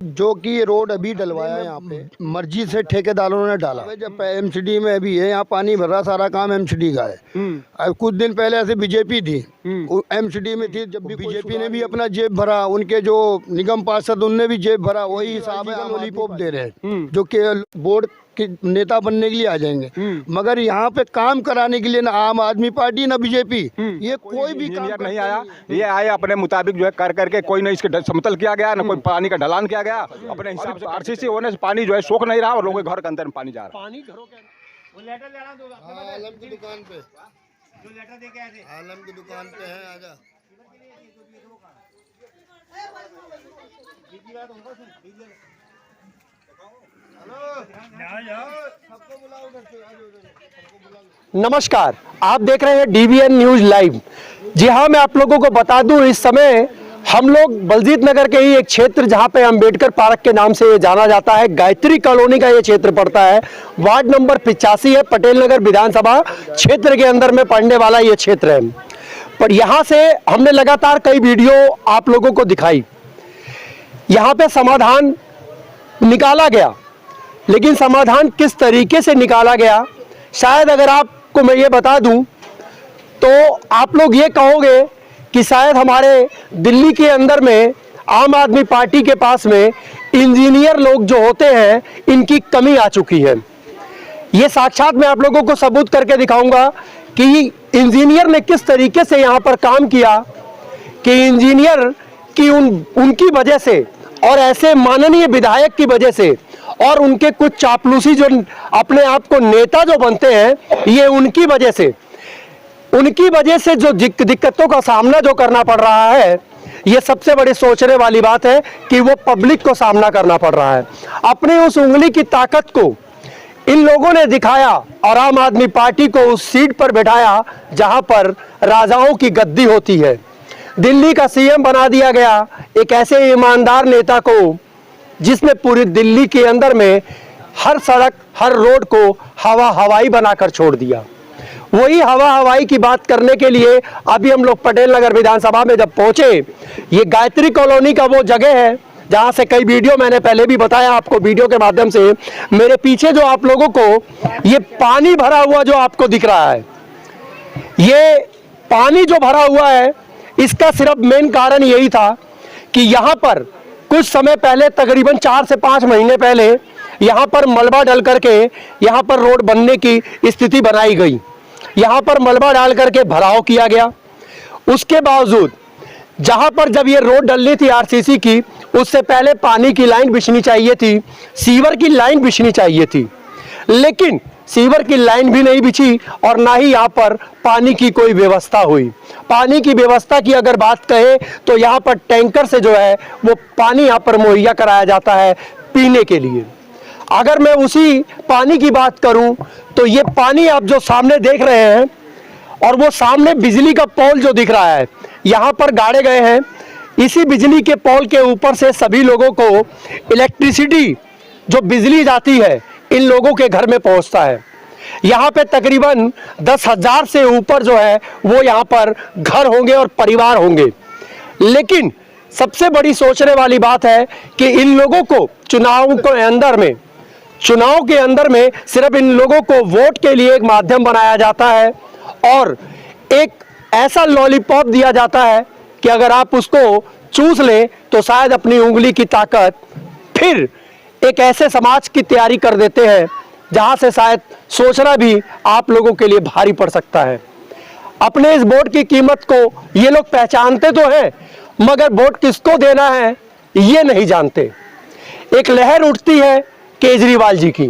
जो कि ये रोड अभी डलवाया है यहाँ पे मर्जी से ठेकेदारों ने डाला। जब एमसीडी में अभी है, यहाँ पानी भर रहा, सारा काम एमसीडी का है। अब कुछ दिन पहले ऐसे बीजेपी थी, एमसीडी में थी, जब भी बीजेपी ने भी अपना जेब भरा, उनके जो निगम पार्षद उनने भी जेब भरा, वही हिसाब है। लॉलीपॉप दे रहे हैं जो कि बोर्ड के नेता बनने के लिए आ जाएंगे, मगर यहाँ पे काम कराने के लिए ना आम आदमी पार्टी ना बीजेपी, ये कोई भी काम नहीं आया। ये आए अपने मुताबिक जो है कर करके, कोई ना इसके समतल किया गया, ना कोई पानी का ढलान किया गया। अपने हिसाब से आरसीसी होने से पानी जो है सोख नहीं रहा और लोगों के घर के अंदर में पानी जा रहा है। पानी घरों के वो लेटर लेना दो आलम की दुकान पे, जो लेटर दे के आए थे, आलम की दुकान पे है, आजा। नमस्कार, आप देख रहे हैं डीवीएन न्यूज लाइव। जी हाँ, मैं आप लोगों को बता दूं, इस समय हम लोग बलजीत नगर के ही एक क्षेत्र जहां पे अंबेडकर पार्क के नाम से ये जाना जाता है, गायत्री कॉलोनी का ये क्षेत्र पड़ता है। वार्ड नंबर 85 है, पटेल नगर विधानसभा क्षेत्र के अंदर में पड़ने वाला ये क्षेत्र है। पर यहाँ से हमने लगातार कई वीडियो आप लोगों को दिखाई। यहाँ पे समाधान निकाला गया, लेकिन समाधान किस तरीके से निकाला गया, शायद अगर आपको मैं ये बता दूं तो आप लोग ये कहोगे कि शायद हमारे दिल्ली के अंदर में आम आदमी पार्टी के पास में इंजीनियर लोग जो होते हैं, इनकी कमी आ चुकी है। ये साक्षात मैं आप लोगों को सबूत करके दिखाऊंगा कि इंजीनियर ने किस तरीके से यहाँ पर काम किया, कि इंजीनियर की उनकी वजह से और ऐसे माननीय विधायक की वजह से और उनके कुछ चापलूसी जो अपने आप को नेता जो बनते हैं, ये उनकी वजह से जो दिक्कतों का सामना जो करना पड़ रहा है, ये सबसे बड़ी सोचने वाली बात है कि वो पब्लिक को सामना करना पड़ रहा है। अपनी उस उंगली की ताकत को इन लोगों ने दिखाया और आम आदमी पार्टी को उस सीट पर बैठाया जहां पर राजाओं की गद्दी होती है। दिल्ली का सीएम बना दिया गया एक ऐसे ईमानदार नेता को, जिसने पूरी दिल्ली के अंदर में हर सड़क हर रोड को हवा हवाई बनाकर छोड़ दिया। वही हवा हवाई की बात करने के लिए अभी हम लोग पटेल नगर विधानसभा में जब पहुंचे, ये गायत्री कॉलोनी का वो जगह है जहां से कई वीडियो मैंने पहले भी बताया आपको वीडियो के माध्यम से। मेरे पीछे जो आप लोगों को ये पानी भरा हुआ जो आपको दिख रहा है, ये पानी जो भरा हुआ है, इसका सिर्फ मेन कारण यही था कि यहाँ पर कुछ समय पहले, तकरीबन 4 से 5 महीने पहले, यहाँ पर मलबा डल करके यहाँ पर रोड बनने की स्थिति बनाई गई। यहाँ पर मलबा डाल करके भराव किया गया। उसके बावजूद जहाँ पर जब ये रोड डलनी थी आरसीसी की, उससे पहले पानी की लाइन बिछनी चाहिए थी, सीवर की लाइन बिछनी चाहिए थी, लेकिन सीवर की लाइन भी नहीं बिछी और ना ही यहाँ पर पानी की कोई व्यवस्था हुई। पानी की व्यवस्था की अगर बात कहें तो यहाँ पर टैंकर से जो है वो पानी यहाँ पर मुहैया कराया जाता है पीने के लिए। अगर मैं उसी पानी की बात करूं तो ये पानी आप जो सामने देख रहे हैं, और वो सामने बिजली का पोल जो दिख रहा है, यहाँ पर गाड़े गए हैं। इसी बिजली के पोल के ऊपर से सभी लोगों को इलेक्ट्रिसिटी जो बिजली जाती है, इन लोगों के घर में पहुंचता है। यहाँ पे तकरीबन 10,000 से ऊपर जो है वो यहाँ पर घर होंगे और परिवार होंगे। लेकिन सबसे बड़ी सोचने वाली बात है कि इन लोगों को चुनाव के अंदर में सिर्फ इन लोगों को वोट के लिए एक माध्यम बनाया जाता है और एक ऐसा लॉलीपॉप दिया जाता है कि अगर आप उसको चूस लें तो शायद अपनी उंगली की ताकत फिर एक ऐसे समाज की तैयारी कर देते हैं जहां से शायद सोचना भी आप लोगों के लिए भारी पड़ सकता है। अपने इस वोट की कीमत को ये लोग पहचानते तो हैं, मगर वोट किसको देना है ये नहीं जानते। एक लहर उठती है केजरीवाल जी की।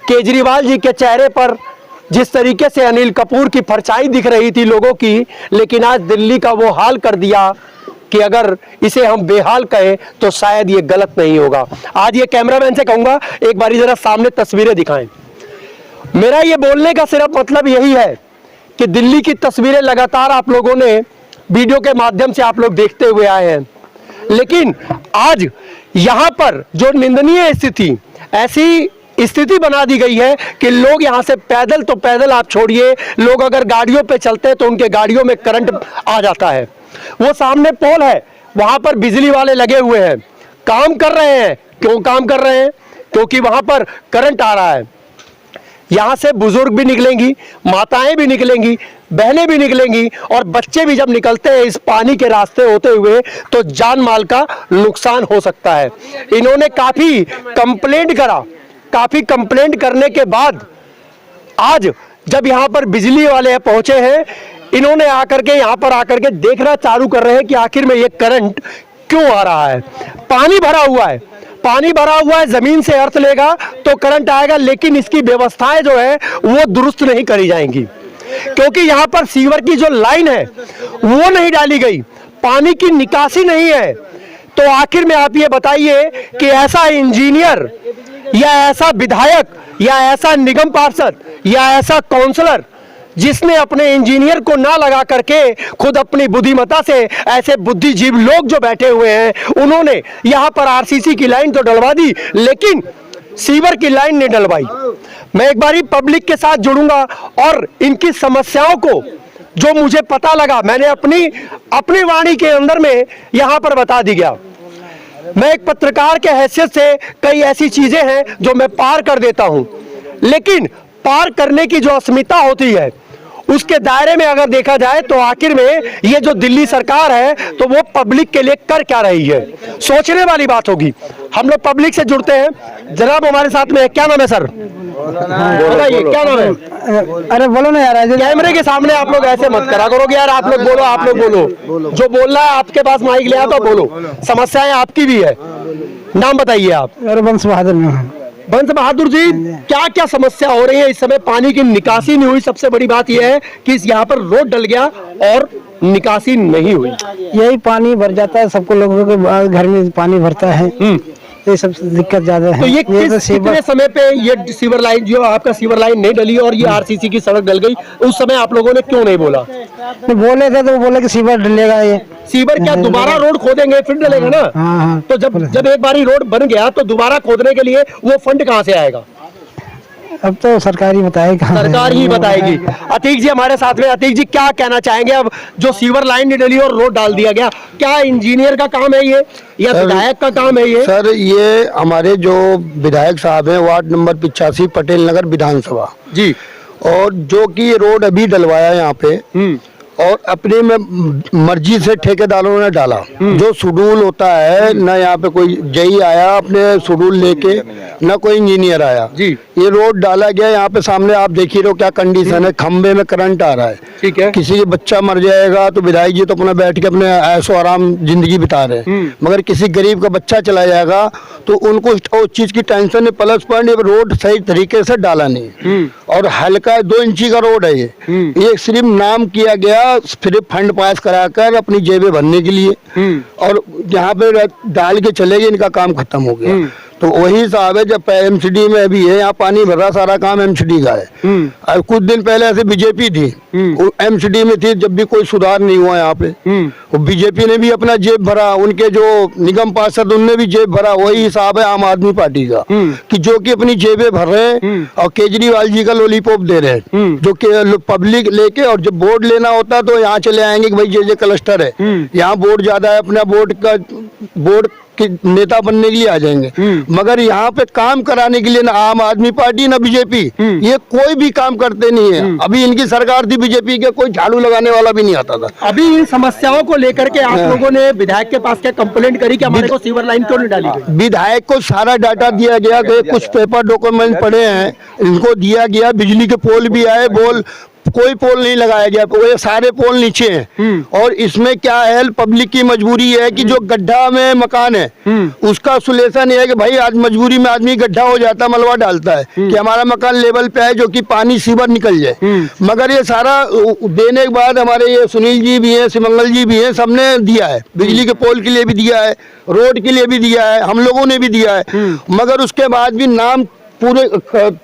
केजरीवाल जी के चेहरे पर जिस तरीके से अनिल कपूर की परछाई दिख रही थी लोगों की, लेकिन आज दिल्ली का वो हाल कर दिया कि अगर इसे हम बेहाल कहें तो शायद ये गलत नहीं होगा। आज ये कैमरामैन से कहूंगा एक बारी जरा सामने तस्वीरें दिखाएं। मेरा ये बोलने का सिर्फ मतलब यही है कि दिल्ली की तस्वीरें लगातार आप लोगों ने वीडियो के माध्यम से आप लोग देखते हुए आए हैं, लेकिन आज यहाँ पर जो निंदनीय स्थिति, ऐसी स्थिति बना दी गई है कि लोग यहाँ से पैदल तो पैदल आप छोड़िए, लोग अगर गाड़ियों पे चलते हैं तो उनके गाड़ियों में करंट आ जाता है। वो सामने पोल है, वहां पर बिजली वाले लगे हुए हैं, काम कर रहे हैं। क्यों काम कर रहे हैं? क्योंकि वहां पर करंट आ रहा है। यहां से बुजुर्ग भी निकलेंगी, माताएं भी निकलेंगी, बहनें भी निकलेंगी और बच्चे भी जब निकलते हैं इस पानी के रास्ते होते हुए तो जान माल का नुकसान हो सकता है। इन्होंने काफी कंप्लेंट करा, काफी कंप्लेंट करने के बाद आज जब यहां पर बिजली वाले पहुंचे हैं, इन्होंने आकर के यहां पर आकर के देखना चालू कर रहे हैं कि आखिर में ये करंट क्यों आ रहा है। पानी भरा हुआ है, पानी भरा हुआ है, जमीन से अर्थ लेगा तो करंट आएगा, लेकिन इसकी व्यवस्थाएं जो है वो दुरुस्त नहीं करी जाएंगी क्योंकि यहां पर सीवर की जो लाइन है वो नहीं डाली गई, पानी की निकासी नहीं है। तो आखिर में आप ये बताइए कि ऐसा इंजीनियर या ऐसा विधायक या ऐसा निगम पार्षद या ऐसा काउंसलर जिसने अपने इंजीनियर को ना लगा करके खुद अपनी बुद्धिमत्ता से, ऐसे बुद्धिजीव लोग जो बैठे हुए हैं उन्होंने यहां पर आरसीसी की लाइन तो डलवा दी लेकिन सीवर की लाइन नहीं डलवाई। मैं एक बारी पब्लिक के साथ जुड़ूंगा और इनकी समस्याओं को जो मुझे पता लगा मैंने अपनी वाणी के अंदर में यहां पर बता दी गया। मैं एक पत्रकार के हैसियत से कई ऐसी चीजें हैं जो मैं पार कर देता हूं, लेकिन पार करने की जो अस्मिता होती है उसके दायरे में अगर देखा जाए तो आखिर में ये जो दिल्ली सरकार है तो वो पब्लिक के लिए कर क्या रही है, सोचने वाली बात होगी। हम लोग पब्लिक से जुड़ते हैं। जनाब हमारे साथ में है, क्या नाम है सर? बताइए क्या नाम है? अरे बोलो ना यार, कैमरे के सामने आप लोग ऐसे मत करा करोगे यार, आप लोग बोलो, आप लोग बोलो, जो बोलना है आपके पास माइक ले आता बोलो, समस्याएं आपकी भी है। नाम बताइए आप? अरे बंस बहादुर। बंस बहादुर जी, क्या क्या समस्या हो रही है इस समय? पानी की निकासी नहीं हुई, सबसे बड़ी बात यह है कि यहाँ पर रोड डल गया और निकासी नहीं हुई। यही पानी भर जाता है, सबको लोगों के घर में पानी भरता है, ये सब दिक्कत ज्यादा है। तो ये कितने समय पे ये सीवर लाइन जो आपका सीवर लाइन नहीं डली और ये आरसीसी की सड़क डल गई, उस समय आप लोगों ने क्यों नहीं बोला? बोले थे तो वो बोले कि सीवर डलेगा, ये सीवर क्या दोबारा रोड खोदेंगे फिर डलेगा ना? हाँ। तो जब एक बारी रोड बन गया तो दोबारा खोदने के लिए वो फंड कहाँ से आएगा? अब तो सरकार ही बताएगी, सरकार ही बताएगी। अतीक जी हमारे साथ में, अतीक जी क्या कहना चाहेंगे? अब जो सीवर लाइन नहीं डली और रोड डाल दिया गया, क्या इंजीनियर का काम है ये या विधायक का काम है ये? सर ये हमारे जो विधायक साहब हैं वार्ड नंबर 85 पटेल नगर विधानसभा जी, और जो कि ये रोड अभी डलवाया यहाँ पे और अपने में मर्जी से ठेकेदारों ने डाला। जो शेड्यूल होता है ना, यहाँ पे कोई जेई आया अपने शेड्यूल लेके, ना कोई इंजीनियर आया जी। ये रोड डाला गया, यहाँ पे सामने आप देख ही रहो क्या कंडीशन है, खंबे में करंट आ रहा है। ठीक है। किसी के बच्चा मर जाएगा तो विधायक जी तो अपना बैठ के अपने ऐशो आराम जिंदगी बिता रहे हैं, मगर किसी गरीब का बच्चा चला जाएगा तो उनको उस चीज की टेंशन है। प्लस पॉइंट रोड सही तरीके से डाला नहीं और हल्का 2 इंची का रोड है ये सिर्फ नाम किया गया, सिर्फ फंड पास कराकर अपनी जेबें भरने के लिए, और यहाँ पे डाल के चले गए, इनका काम खत्म हो गया। तो वही साहब है, जब एमसीडी में अभी है यहाँ पानी भर रहा, सारा काम एमसीडी का है। और कुछ दिन पहले ऐसे बीजेपी थी, वो एमसीडी में थी, जब भी कोई सुधार नहीं हुआ यहाँ पे, वो बीजेपी ने भी अपना जेब भरा, उनके जो निगम पार्षद उनने भी जेब भरा। वही हिसाब है आम आदमी पार्टी का कि जो कि अपनी जेबें भर रहे हैं और केजरीवाल जी का लॉलीपॉप दे रहे हैं, जो कि पब्लिक लेके, और जब बोर्ड लेना होता है तो यहाँ चले आएंगे कि भाई ये क्लस्टर है, यहाँ बोर्ड ज्यादा है, अपना बोर्ड के नेता बनने के लिए आ जाएंगे, मगर यहाँ पे काम कराने के लिए ना आम आदमी पार्टी ना बीजेपी, ये कोई भी काम करते नहीं है। अभी इनकी सरकार थी बीजेपी के, कोई झाड़ू लगाने वाला भी नहीं आता था। अभी इन समस्याओं को लेकर के आप लोगों ने विधायक के पास क्या कंप्लेंट करी कि हमारे को सीवर लाइन क्यों नहीं डाली गई? विधायक को सारा डाटा दिया गया, कुछ पेपर डॉक्यूमेंट पड़े हैं, इनको दिया गया, बिजली के पोल भी आए, कोई पोल नहीं लगाया गया, वो सारे पोल नीचे हैं। और इसमें क्या है, पब्लिक की मजबूरी है कि जो गड्ढा में मकान है उसका सोल्यूशन ये है कि भाई आज मजबूरी में आदमी गड्ढा हो जाता है, मलबा डालता है कि हमारा मकान लेवल पे है जो कि पानी सीवर निकल जाए। मगर ये सारा देने के बाद हमारे ये सुनील जी भी हैं, सिमंगल जी भी हैं, सबने दिया है, बिजली के पोल के लिए भी दिया है, रोड के लिए भी दिया है, हम लोगों ने भी दिया है, मगर उसके बाद भी नाम पूरे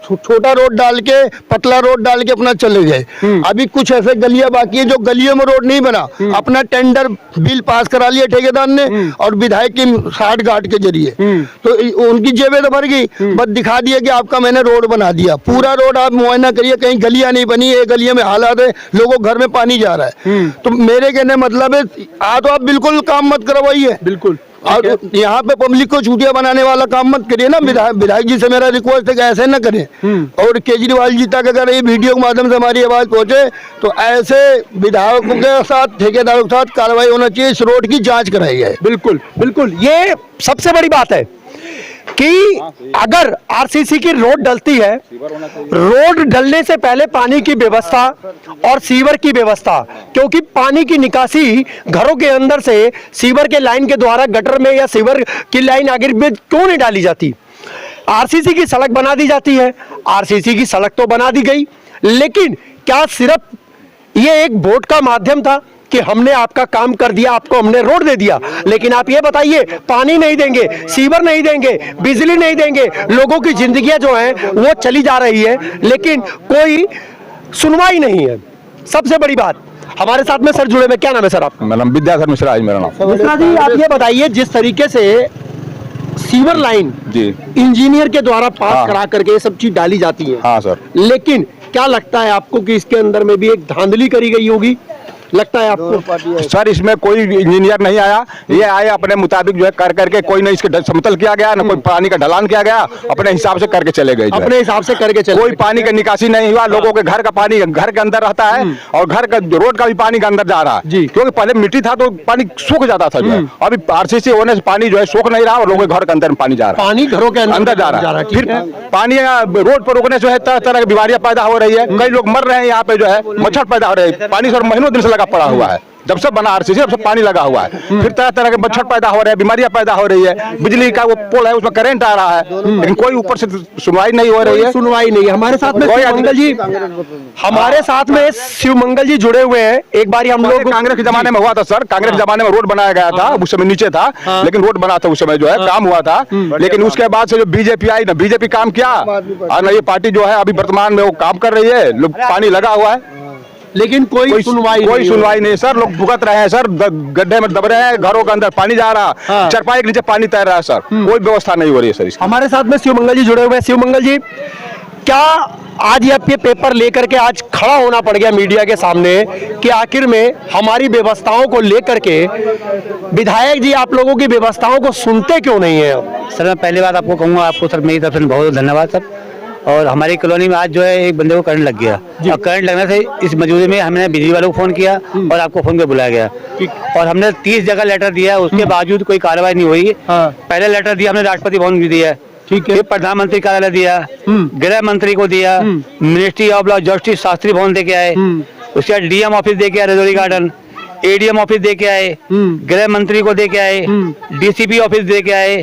छोटा रोड डाल के, पतला रोड डाल के अपना चले गए। अभी कुछ ऐसे गलियां बाकी है जो गलियों में रोड नहीं बना, अपना टेंडर बिल पास करा लिया ठेकेदार ने और विधायक की साठ गांठ के जरिए, तो उनकी जेबें तो भर गई, बस दिखा दिया कि आपका मैंने रोड बना दिया। पूरा रोड आप मुआयना करिए, कहीं गलियां नहीं बनी, एक गलियों में हालात है, लोगों घर में पानी जा रहा है। तो मेरे कहने मतलब है तो आप बिल्कुल काम मत करवाइए, बिल्कुल और यहाँ पे पब्लिक को चूतिया बनाने वाला काम मत करिए ना। विधायक जी से मेरा रिक्वेस्ट है कि ऐसे न करें। और केजरीवाल जी तक अगर ये वीडियो के माध्यम से हमारी आवाज पहुंचे तो ऐसे विधायकों के साथ, ठेकेदारों के साथ कार्रवाई होना चाहिए। इस रोड की जांच कराई जाए। बिल्कुल बिल्कुल, ये सबसे बड़ी बात है कि अगर आरसीसी की रोड डलती है, रोड डलने से पहले पानी की व्यवस्था और सीवर की व्यवस्था, क्योंकि पानी की निकासी घरों के अंदर से सीवर के लाइन के द्वारा गटर में या सीवर की लाइन आगे में क्यों नहीं डाली जाती? आरसीसी की सड़क बना दी जाती है, आरसीसी की सड़क तो बना दी गई, लेकिन क्या सिर्फ ये एक वोट का माध्यम था कि हमने आपका काम कर दिया, आपको हमने रोड दे दिया? लेकिन आप ये बताइए, पानी नहीं देंगे, सीवर नहीं देंगे, बिजली नहीं देंगे, लोगों की जिंदगियां जो हैं वो चली जा रही है, लेकिन कोई सुनवाई नहीं है। सबसे बड़ी बात, हमारे साथ में सर जुड़े में, क्या नाम है सर आपका? मेरा नाम विद्याधर मिश्रा है। मेरा नाम मिश्रा जी, आप ये बताइए, जिस तरीके से सीवर लाइन जी इंजीनियर के द्वारा पास हाँ। करा करके ये सब चीज डाली जाती है, हाँ सर, लेकिन क्या लगता है आपको कि इसके अंदर में भी एक धांधली करी गई होगी? लगता है आपको? सर इसमें कोई इंजीनियर नहीं आया, ये आए अपने मुताबिक जो है कर करके, कोई नहीं इसके समतल किया गया, ना कोई पानी का ढलान किया गया, अपने हिसाब से करके चले गए। अपने हिसाब से करके चले, कोई पानी का निकासी नहीं हुआ। लोगों के घर का पानी घर के अंदर रहता है और घर का रोड का भी पानी के अंदर जा रहा है जी। क्योंकि पहले मिट्टी था तो पानी सूख जाता था जो है। अभी आरसीसी होने से पानी जो है सूख नहीं रहा और लोगों के घर के अंदर पानी जा रहा है, पानी घरों के अंदर जा रहा है। फिर पानी रोड पर रुकने से है तरह तरह की बीमारियां पैदा हो रही है। कई लोग मर रहे हैं यहाँ पे जो है, मच्छर पैदा हो रहे हैं। पानी सर महीनों दिन से लगा पड़ा हुआ है, जब से बना आरसीसी तब से पानी लगा हुआ है। फिर तरह तरह के मच्छर पैदा हो रहे हैं, बीमारियां पैदा हो रही है। बिजली का वो पोल है उसमें करंट आ रहा है, लेकिन कोई ऊपर से सुनवाई नहीं हो रही है। सुनवाई नहीं। हमारे साथ में शिवमंगल जी, हमारे साथ में शिवमंगल जी जुड़े हुए हैं। एक बार हम लोग कांग्रेस के जमाने में हुआ था सर, कांग्रेस के जमाने में रोड बनाया गया था, उस समय नीचे था, लेकिन रोड बना था उस समय जो है, काम हुआ था। लेकिन उसके बाद से जो बीजेपी आई ना, बीजेपी काम किया और ना ये पार्टी जो है अभी वर्तमान में वो काम कर रही है। पानी लगा हुआ है लेकिन कोई सुनवाई नहीं सर। लोग भुगत रहे हैं सर, गड्ढे में दब रहे हैं, घरों के अंदर पानी जा रहा है, चरपाई के नीचे पानी तैर रहा है सर, कोई व्यवस्था नहीं हो रही है सर। हमारे साथ में शिवमंगल जी जुड़े हुए हैं। शिवमंगल जी, क्या आज ये पेपर लेकर के आज खड़ा होना पड़ गया मीडिया के सामने कि आखिर में हमारी व्यवस्थाओं को लेकर के विधायक जी आप लोगों की व्यवस्थाओं को सुनते क्यों नहीं है? सर मैं पहली बात आपको कहूँगा, आपको सर मेरी तरफ से बहुत बहुत धन्यवाद सर। और हमारी कॉलोनी में आज जो है एक बंदे को करंट लग गया, और करंट लगने से इस मौजूदगी में हमने बिजली वालों को फोन किया और आपको फोन पे बुलाया गया, और हमने 30 जगह लेटर दिया, उसके बावजूद कोई कार्रवाई नहीं हुई। पहले लेटर दिया हमने राष्ट्रपति भवन भी दिया, ठीक है, प्रधानमंत्री कार्यालय दिया, गृह मंत्री को दिया, ministry of law justice Shastri भवन दे के आए, उसके बाद डीएम ऑफिस दे के आए, रजौरी गार्डन, एडीएम ऑफिस दे के आए, गृह मंत्री को दे के आए, डीसीपी ऑफिस दे के आए,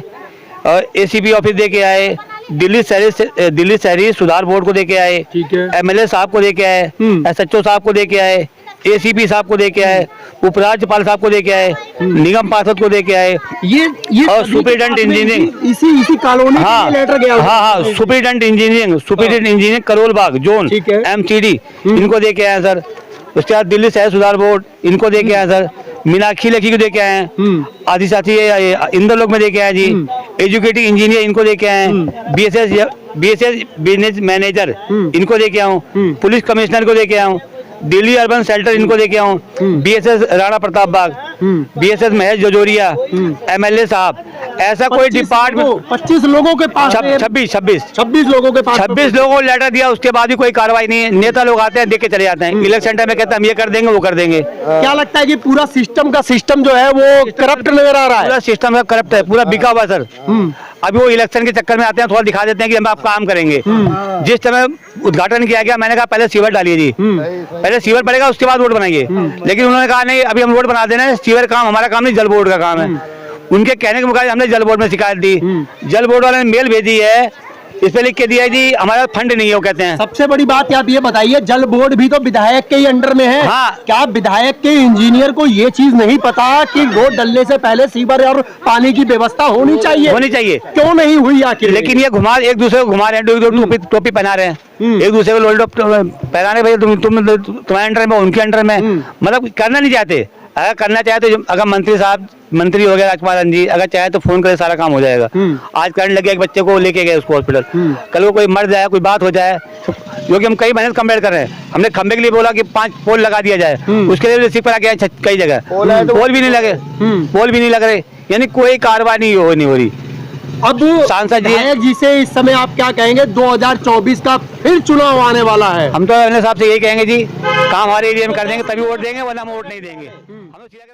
और एसीपी ऑफिस दे के आए, दिल्ली शहरी सुधार बोर्ड को दे के आए, एमएलए साहब को दे के आए, एसएचओ साहब को दे के आए, एसीपी साहब को दे के आए, उपराज्यपाल साहब को दे के आए, निगम पार्षद को दे के आए, ये और सुपरिटेंडेंट इंजीनियरिंग इसी कॉलोनी हाँ लेटर गया। हाँ superintendent engineering Karol Bagh zone MCD इनको दे के आए सर। उसके बाद दिल्ली शहर सुधार बोर्ड इनको दे के आए सर, मीनाक्षी लेखी को दे के आए हैं, आदि साथी इंदौर लोग में दे के आए जी, एजुकेटिव इंजीनियर इनको दे के आए, बीएसएस बिजनेस मैनेजर इनको दे के आऊँ, पुलिस कमिश्नर को दे के आऊँ, दिल्ली अर्बन सेंटर इनको दे के आऊँ, बीएसएस राणा प्रताप बाग, बीएसएस महेश जजोरिया, एमएलए साहब, ऐसा कोई डिपार्टमेंट 25 लोगों के पास 26 लोगों के पास 26 लोगों को लेटर दिया, उसके बाद भी कोई कार्रवाई नहीं है। नेता लोग आते हैं देख के चले जाते हैं, इलेक्शन सेंटर में कहते हैं हम ये कर देंगे वो कर देंगे। क्या लगता है कि पूरा सिस्टम जो है वो करप्ट नजर आ रहा है? पूरा सिस्टम करप्ट है, पूरा बिका हुआ सर। अभी वो इलेक्शन के चक्कर में आते हैं, थोड़ा दिखा देते हैं कि हम आप काम करेंगे। जिस समय उद्घाटन किया गया मैंने कहा पहले सीवर डालिए जी, पहले सीवर पड़ेगा उसके बाद रोड बनाइए, लेकिन उन्होंने कहा नहीं अभी हम रोड बना देना है, सीवर काम हमारा काम नहीं, जल बोर्ड का काम है। उनके कहने के मुताबिक हमने जल बोर्ड में शिकायत दी, जल बोर्ड वाले ने मेल भेजी है, इस पे लिख के दिया है जी हमारा फंड नहीं है, वो कहते हैं। सबसे बड़ी बात आप ये बताइए, जल बोर्ड भी तो विधायक के ही अंडर में है। हाँ। क्या विधायक के इंजीनियर को ये चीज नहीं पता कि रोड डलने से पहले सीवर और पानी की व्यवस्था होनी चाहिए? क्यों नहीं हुई आखिर? लेकिन ये एक दूसरे को घुमा रहे हैं, टोपी पहना रहे हैं, एक दूसरे को लॉलीपॉप पहना रहे, भैया तुम्हारे अंडर में उनके अंडर में, मतलब करना नहीं चाहते। अगर करना चाहे तो अगर मंत्री हो गया राजकुमार जी, अगर चाहे तो फोन करे सारा काम हो जाएगा। आज करंट लगे, एक बच्चे को लेके गए उसको हॉस्पिटल, कल को कोई मर जाए, कोई बात हो जाए, क्योंकि हम कई महीने कंप्लेंट कर रहे हैं। हमने खंबे के लिए बोला कि 5 पोल लगा दिया जाए, उसके लिए रिसीव करा गया कई जगह, पोल भी नहीं लगे, पोल भी नहीं लग रहे। यानी कोई कार्रवाई नहीं हो रही। अब सांसद जी विधायक जी से इस समय आप क्या कहेंगे? 2024 का फिर चुनाव आने वाला है। हम तो अपने हिसाब से यही कहेंगे जी, काम हमारे एरिया में कर देंगे तभी वोट देंगे, वरना हम वोट नहीं देंगे। हम तो सीधा